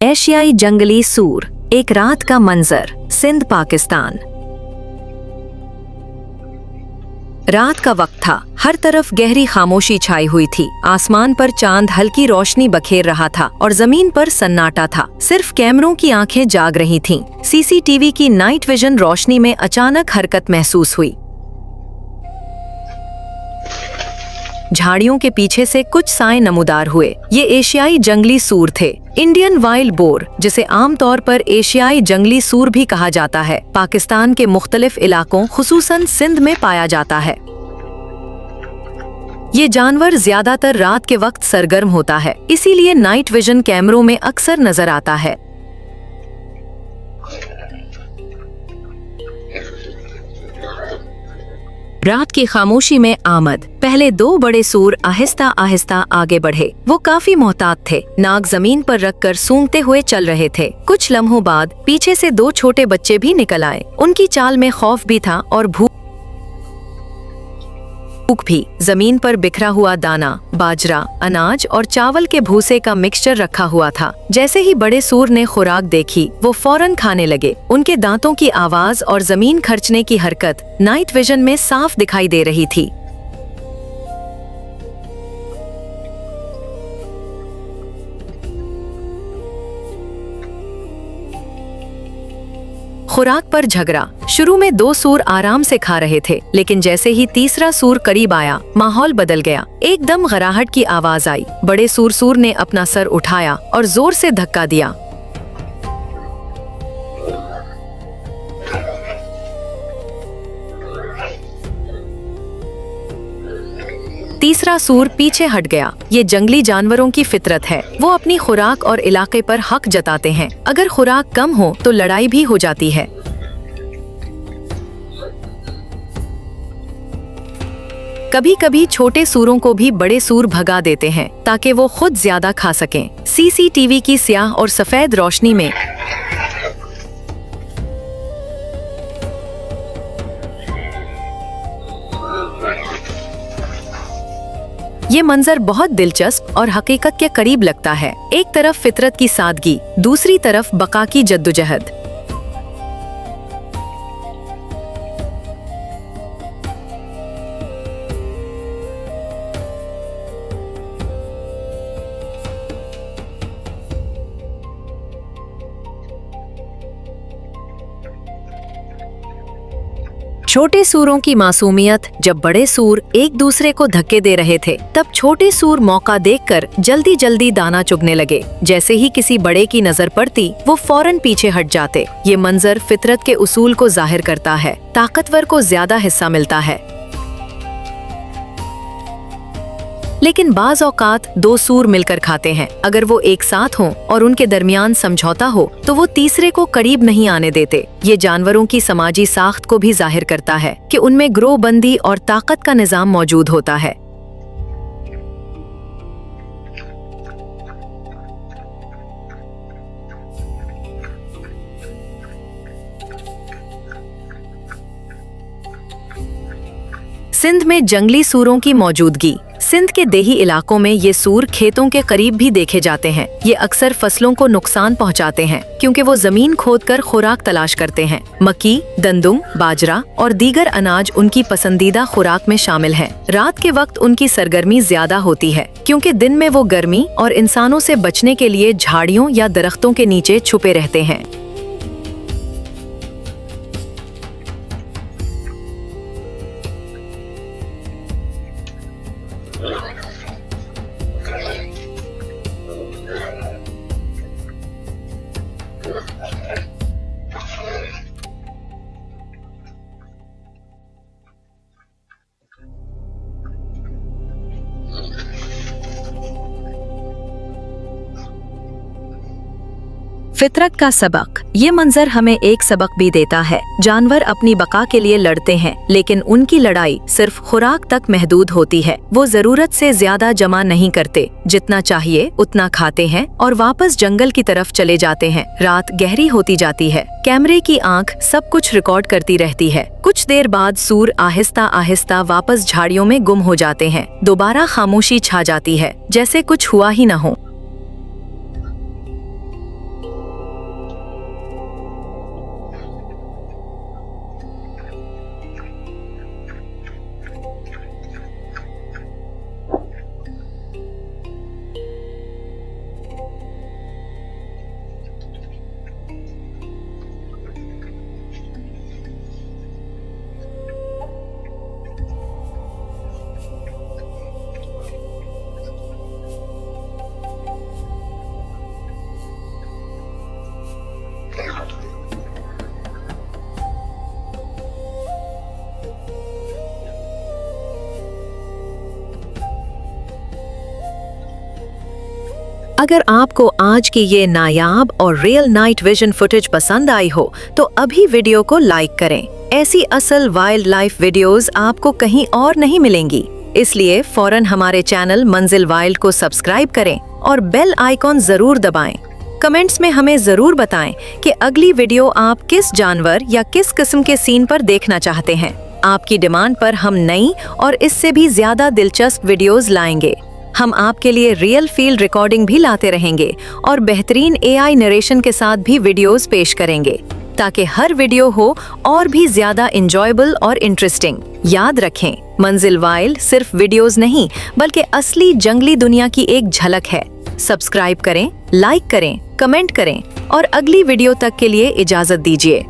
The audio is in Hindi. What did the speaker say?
एशियाई जंगली सूर, एक रात का मंजर, सिंध पाकिस्तान। रात का वक्त था। हर तरफ गहरी खामोशी छाई हुई थी। आसमान पर चांद हल्की रोशनी बखेर रहा था और जमीन पर सन्नाटा था। सिर्फ कैमरों की आंखें जाग रही थीं। सीसीटीवी की नाइट विजन रोशनी में अचानक हरकत महसूस हुई। झाड़ियों के पीछे से कुछ साए नमूदार हुए। ये एशियाई जंगली सूर थे। इंडियन वाइल्ड बोर, जिसे आमतौर पर एशियाई जंगली सूर भी कहा जाता है, पाकिस्तान के मुख्तलिफ इलाकों खुसूसन सिंध में पाया जाता है। ये जानवर ज्यादातर रात के वक्त सरगर्म होता है, इसीलिए नाइट विजन कैमरों में अक्सर नजर आता है। रात की खामोशी में आमद। पहले दो बड़े सूर आहिस्ता आहिस्ता आगे बढ़े। वो काफी मोहतात थे। नाक जमीन पर रखकर सूंघते हुए चल रहे थे। कुछ लम्हों बाद पीछे से दो छोटे बच्चे भी निकल आए। उनकी चाल में खौफ भी था और भूख भी। जमीन पर बिखरा हुआ दाना, बाजरा, अनाज और चावल के भूसे का मिक्सचर रखा हुआ था। जैसे ही बड़े सूर ने खुराक देखी, वो फौरन खाने लगे। उनके दांतों की आवाज और जमीन खर्चने की हरकत नाइट विजन में साफ दिखाई दे रही थी। खुराक पर झगड़ा। शुरू में दो सूर आराम से खा रहे थे, लेकिन जैसे ही तीसरा सूर करीब आया, माहौल बदल गया। एकदम गराहट की आवाज आई। बड़े सूर ने अपना सर उठाया और जोर से धक्का दिया। तीसरा सूर पीछे हट गया। ये जंगली जानवरों की फितरत है। वो अपनी खुराक और इलाके पर हक जताते हैं। अगर खुराक कम हो तो लड़ाई भी हो जाती है। कभी कभी छोटे सूरों को भी बड़े सूर भगा देते हैं ताकि वो खुद ज्यादा खा सकें। सीसीटीवी की स्याह और सफेद रोशनी में ये मंजर बहुत दिलचस्प और हकीकत के करीब लगता है। एक तरफ फितरत की सादगी, दूसरी तरफ बका की जद्दोजहद। छोटे सूरों की मासूमियत। जब बड़े सूर एक दूसरे को धक्के दे रहे थे, तब छोटे सूर मौका देखकर जल्दी जल्दी दाना चुगने लगे। जैसे ही किसी बड़े की नजर पड़ती, वो फौरन पीछे हट जाते। ये मंजर फितरत के उसूल को जाहिर करता है। ताकतवर को ज्यादा हिस्सा मिलता है। लेकिन बाज औकात दो सूर मिलकर खाते हैं। अगर वो एक साथ हों और उनके दरमियान समझौता हो, तो वो तीसरे को करीब नहीं आने देते। ये जानवरों की समाजी साख्त को भी जाहिर करता है कि उनमें ग्रोहबंदी और ताकत का निजाम मौजूद होता है। सिंध में जंगली सूरों की मौजूदगी। सिंध के देही इलाकों में ये सूर खेतों के करीब भी देखे जाते हैं। ये अक्सर फसलों को नुकसान पहुंचाते हैं, क्योंकि वो जमीन खोदकर खुराक तलाश करते हैं। मक्की, गंदुम, बाजरा और दीगर अनाज उनकी पसंदीदा खुराक में शामिल हैं। रात के वक्त उनकी सरगर्मी ज्यादा होती है, क्योंकि दिन में वो गर्मी और इंसानों से बचने के लिए झाड़ियों या दरख्तों के नीचे छुपे रहते हैं। फितरत का सबक। ये मंजर हमें एक सबक भी देता है। जानवर अपनी बका के लिए लड़ते हैं, लेकिन उनकी लड़ाई सिर्फ खुराक तक महदूद होती है। वो जरूरत से ज्यादा जमा नहीं करते। जितना चाहिए उतना खाते हैं और वापस जंगल की तरफ चले जाते हैं। रात गहरी होती जाती है। कैमरे की आंख सब कुछ रिकॉर्ड करती रहती है। कुछ देर बाद सूर आहिस्ता आहिस्ता वापस झाड़ियों में गुम हो जाते हैं। दोबारा खामोशी छा जाती है, जैसे कुछ हुआ ही न हो। अगर आपको आज की ये नायाब और रियल नाइट विजन फुटेज पसंद आई हो तो अभी वीडियो को लाइक करें। ऐसी असल वाइल्ड लाइफ वीडियोस आपको कहीं और नहीं मिलेंगी, इसलिए फौरन हमारे चैनल मंजिल वाइल्ड को सब्सक्राइब करें और बेल आइकॉन जरूर दबाएं। कमेंट्स में हमें जरूर बताएं कि अगली वीडियो आप किस जानवर या किस किस्म के सीन पर देखना चाहते हैं। आपकी डिमांड पर हम नई और इससे भी ज्यादा दिलचस्प वीडियोस लाएंगे। हम आपके लिए रियल फील्ड रिकॉर्डिंग भी लाते रहेंगे और बेहतरीन AI नरेशन के साथ भी वीडियोस पेश करेंगे, ताकि हर वीडियो हो और भी ज्यादा इंजॉयबल और इंटरेस्टिंग। याद रखें, मंजिल वाइल्ड सिर्फ वीडियोस नहीं बल्कि असली जंगली दुनिया की एक झलक है। सब्सक्राइब करें, लाइक करें, कमेंट करें और अगली वीडियो तक के लिए इजाजत दीजिए।